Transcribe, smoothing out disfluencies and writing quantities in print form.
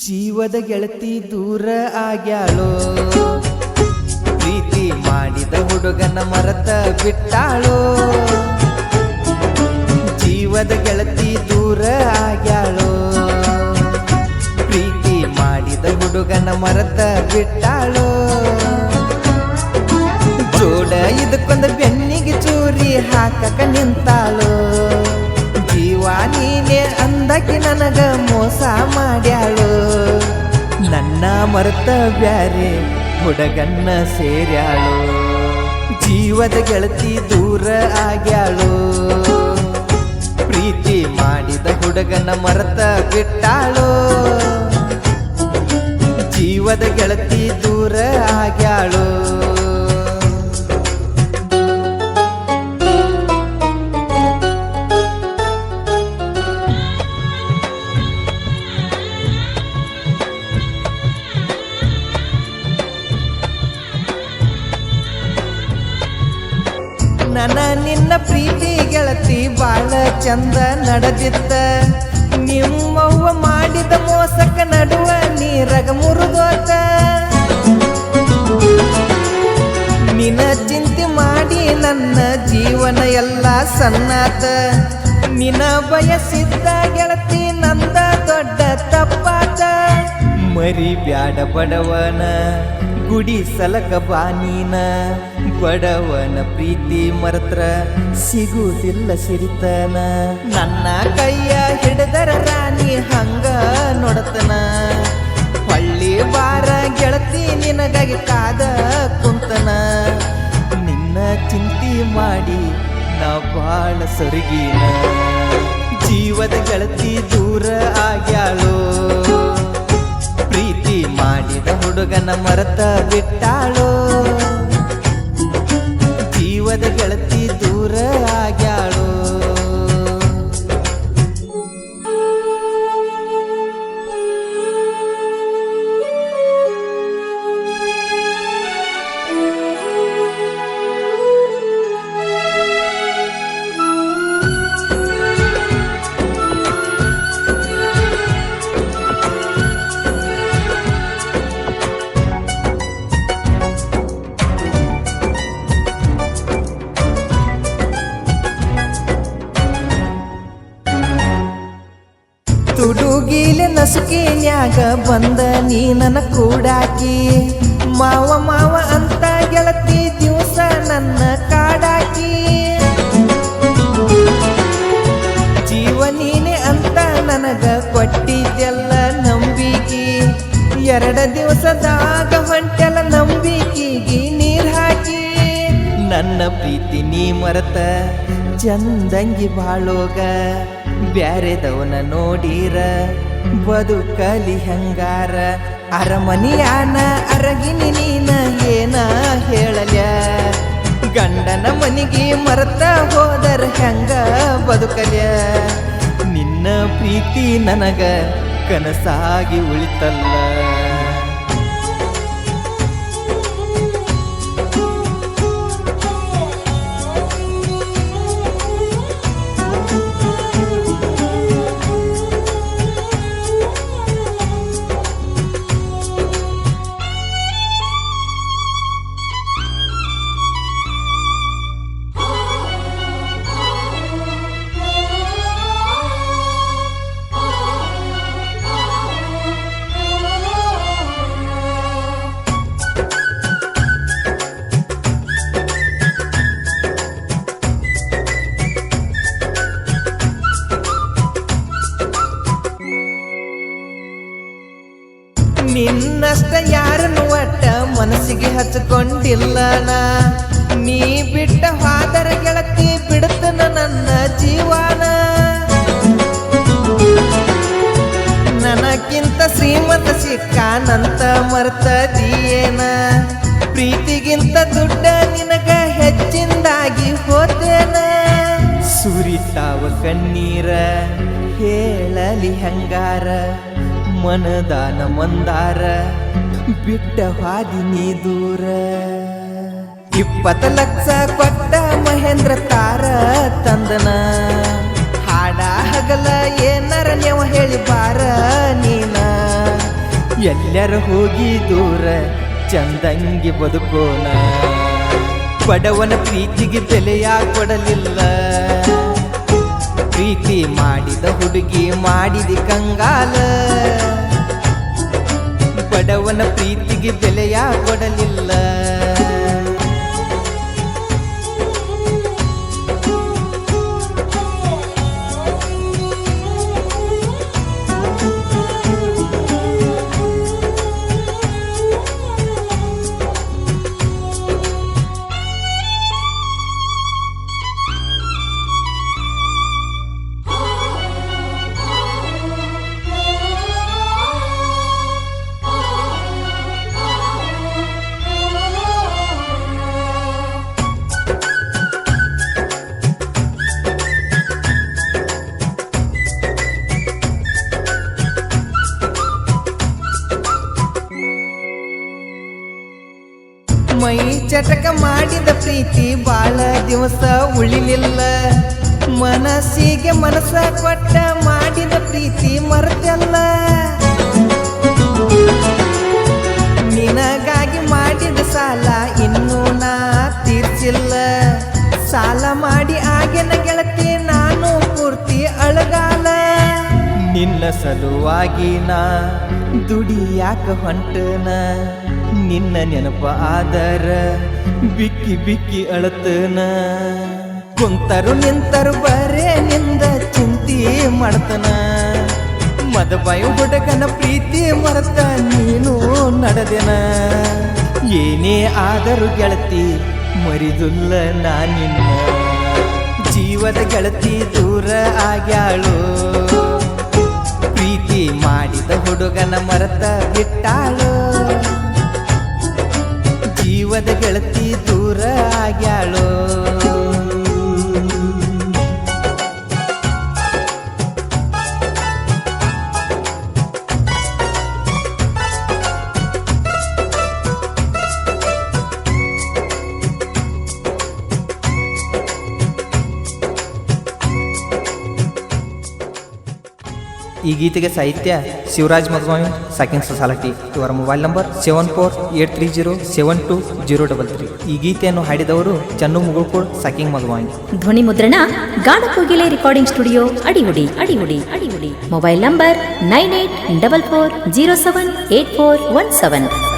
ಜೀವದ ಗೆಳತಿ ದೂರ ಆಗ್ಯಾಳೋ, ಪ್ರೀತಿ ಮಾಡಿದ ಹುಡುಗನ ಮರೆತ ಬಿಟ್ಟಾಳೋ. ಜೀವದ ಗೆಳತಿ ದೂರ ಆಗ್ಯಾಳೋ, ಪ್ರೀತಿ ಮಾಡಿದ ಹುಡುಗನ ಮರೆತ ಬಿಟ್ಟಾಳೋ. ಜೋಡ ಇದಕ್ಕೊಂದು ಬೆನ್ನಿಗೆ ಚೂರಿ ಹಾಕಕ ನಿಂತಾಳೋ. ಜೀವ ನೀನೆ ಅಂದಕ್ಕೆ ನನಗ ಮೋಸ ಮಾಡ್ಯಾಳು. ನನ್ನ ಮರೆತ ಬ್ಯಾರೆ ಹುಡುಗನ್ನ ಸೇರ್ಯಾಳು. ಜೀವದ ಗೆಳತಿ ದೂರ ಆಗ್ಯಾಳು, ಪ್ರೀತಿ ಮಾಡಿದ ಹುಡುಗನ ಮರೆತ ಬಿಟ್ಟಾಳು. ಜೀವದ ಗೆಳತಿ ದೂರ ಆಗ್ಯಾಳು. ನನ್ನ ನಿನ್ನ ಪ್ರೀತಿ ಗೆಳತಿ ಬಾಳ ಚಂದ ನಡೆದಿತ್ತ. ನಿಮ್ಮವ್ವ ಮಾಡಿದ ಮೋಸಕ ನಡುವ ನೀರಗ ಮುರಿದೋತ. ನಿನ್ನ ಚಿಂತೆ ಮಾಡಿ ನನ್ನ ಜೀವನ ಎಲ್ಲ ಸಣ್ಣಾತ. ನಿನ್ನ ಬಯಸಿದ್ದ ಗೆಳತಿ ನಂದ ದೊಡ್ಡ ತಪ್ಪಾತ. ಮರಿ ಬ್ಯಾಡ ಬಡವನ ಗುಡಿ ಸಲಕ ಬಾನೀನ. ಬಡವನ ಪ್ರೀತಿ ಮರೆತ್ರ ಸಿಗುವುದಿಲ್ಲ ಸಿರಿತನ. ನನ್ನ ಕೈಯ ಹಿಡಿದರ ರಾಣಿ ಹಂಗ ನೋಡತನ. ಹಳ್ಳಿ ಬಾರ ಗೆಳತಿ ನಿನಗಾಗಿ ಕಾದ ಕುಂತನ. ನಿನ್ನ ಚಿಂತೆ ಮಾಡಿ ನಾ ಬಾಳ ಸೊರಗಿನ. ಜೀವದ ಗೆಳತಿ ದೂರ ಆಗ್ಯಾಳೋ, ಪ್ರೀತಿ ಮಾಡಿದ ಹುಡುಗನ ಮರೆತ ಬಿಟ್ಟಾಳೋ. ಜೀವದ ಗೆಳತಿ ದೂರ ಆಗ್ಯಾಳೋ. ತುಡುಗಿಲೆ ನಸುಕಿನ್ಯಾಗ ಬಂದ ನೀ ನನ್ನ ಕೂಡಾಕಿ. ಮಾವ ಮಾವ ಅಂತ ಗೆಳತಿ ದಿವಸ ನನ್ನ ಕಾಡಾಕಿ. ಜೀವ ನೀನೆ ಅಂತ ನನಗ ಕೊಟ್ಟಿದ್ದೆಲ್ಲ ನಂಬಿಕೆ. 2 ದಿವಸದಾಗ ಹೊಂಟೆಲ್ಲ ನಂಬಿಕೆಗೆ ನೀರ್ ಹಾಕಿ. ನನ್ನ ಪ್ರೀತಿ ನೀ ಮರೆತ ಚಂದಂಗಿ ಬಾಳೋಗ. ಬ್ಯಾರೆದವನ ನೋಡಿರ ಬದುಕಲಿ ಹಂಗಾರ. ಅರಮನಿಯಾನ ಅರಗಿನಿ ನೀನ ಏನ ಹೇಳಲ್ಯ. ಗಂಡನ ಮನಿಗೆ ಮರೆತ ಹೋದರ ಹೆಂಗ ಬದುಕಲ್ಯ. ನಿನ್ನ ಪ್ರೀತಿ ನನಗ ಕನಸಾಗಿ ಉಳಿತಲ್ಲ. ನಿನ್ನಷ್ಟ ಯಾರನ್ನು ಒಟ್ಟ ಮನಸ್ಸಿಗೆ ಹಚ್ಕೊಂಡಿಲ್ಲ ನಾ. ನೀ ಬಿಟ್ಟ ಹಾದರ ಗೆಳತಿ ಬಿಡುತ್ತನ ನನ್ನ ಜೀವನ. ನನಗಿಂತ ಶ್ರೀಮಂತ ಸಿಕ್ಕಾನಂತ ಮರ್ತದಿಯೇನ. ಪ್ರೀತಿಗಿಂತ ದುಡ್ಡ ನಿನಗ ಹೆಚ್ಚಿಂದಾಗಿ ಹೋತೇನ. ಸುರಿತಾವ ಕಣ್ಣೀರ ಹೇಳಲಿ ಹಂಗಾರ. ಮನದಾನ ಮಂದಾರ ಬಿಟ್ಟ ಹಾದಿ ನೀ ದೂರ. 20 ಲಕ್ಷ ಕೊಟ್ಟ ಮಹೇಂದ್ರ ತಾರ ತಂದನ. ಹಾಡ ಹಗಲ ಏನಾರ ನೀವು ಹೇಳಿ ಬಾರ ನೀನ. ಎಲ್ಲರ ಹೋಗಿ ದೂರ ಚಂದಂಗಿ ಬದುಕೋಣ. ಬಡವನ ಪ್ರೀತಿಗೆ ಬೆಲೆಯ ಕೊಡಲಿಲ್ಲ, ಪ್ರೀತಿ ಮಾಡಿದ ಹುಡುಗಿ ಮಾಡಿದ ಕಂಗಾಲ. ಬಡವನ ಪ್ರೀತಿಗೆ ಬೆಲೆಯ ಕೊಡಲಿಲ್ಲ. ಮೈ ಚಟಕ ಮಾಡಿದ ಪ್ರೀತಿ ಬಾಳ ದಿವಸ ಉಳಿಲಿಲ್ಲ, ಮನಸ್ಸಿಗೆ ಮನಸ್ಸ ಕೊಟ್ಟ ಮಾಡಿದ ಪ್ರೀತಿ ಮರೆತಲ್ಲ. ನಿನಗಾಗಿ ಮಾಡಿದ ಸಾಲ ಇನ್ನೂ ನಾ ತೀರ್ಸಿಲ್ಲ, ಸಾಲ ಮಾಡಿ ಆಗಿನ ಗೆಳತಿ ನಾನು ಪೂರ್ತಿ ಅಳಗಾಲ. ನಿನ್ನ ಸಲುವಾಗಿ ನಾ ದುಡಿಯಾಕ ಹೊಂಟನ, ನಿನ್ನ ನೆನಪ ಆದರ ಬಿಕ್ಕಿ ಬಿಕ್ಕಿ ಅಳತನ. ಕುಂತರು ನಿಂತರು ಬರೇ ನಿಂದ ಚಿಂತಿ ಮಾಡ್ತನ, ಮದಬಾಯಿ ಹುಡುಗನ ಪ್ರೀತಿ ಮರೆತ ನೀನು ನಡೆದೆನ. ಏನೇ ಆದರೂ ಗೆಳತಿ ಮರಿದುಲ್ಲ ನಾ ನಿನ್ನ, ಜೀವದ ಗೆಳತಿ ದೂರ ಆಗ್ಯಾಳು. ಪ್ರೀತಿ ಮಾಡಿದ ಹುಡುಗನ ಮರೆತ ಬಿಟ್ಟಾಳು, ಜೀವದ ಗೆಳತಿ ದೂರ ಆಗ್ಯಾಳು. ಈ ಗೀತೆಗೆ ಸಾಹಿತ್ಯ ಶಿವರಾಜ್ ಮಗವಾಯಿ, ಸಾಕಿಂಗ್ ಸೊಸಾಲಿಟಿ. ಇವರ ಮೊಬೈಲ್ ನಂಬರ್ 7483072033. ಈ ಗೀತೆಯನ್ನು ಹಾಡಿದವರು ಚನ್ನು ಮುಗುಳ್ಕೋಡ್, ಸಾಕಿಂಗ್ ಮಗವಾಯಿ. ಧ್ವನಿ ಮುದ್ರಣ ಗಾಢಕೋಗಿಲೆ ರೆಕಾರ್ಡಿಂಗ್ ಸ್ಟುಡಿಯೋ, ಅಡಿಹುಡಿ ಅಡಿಹುಡಿ ಅಡಿಹುಡಿ. Mobile number 9844078417.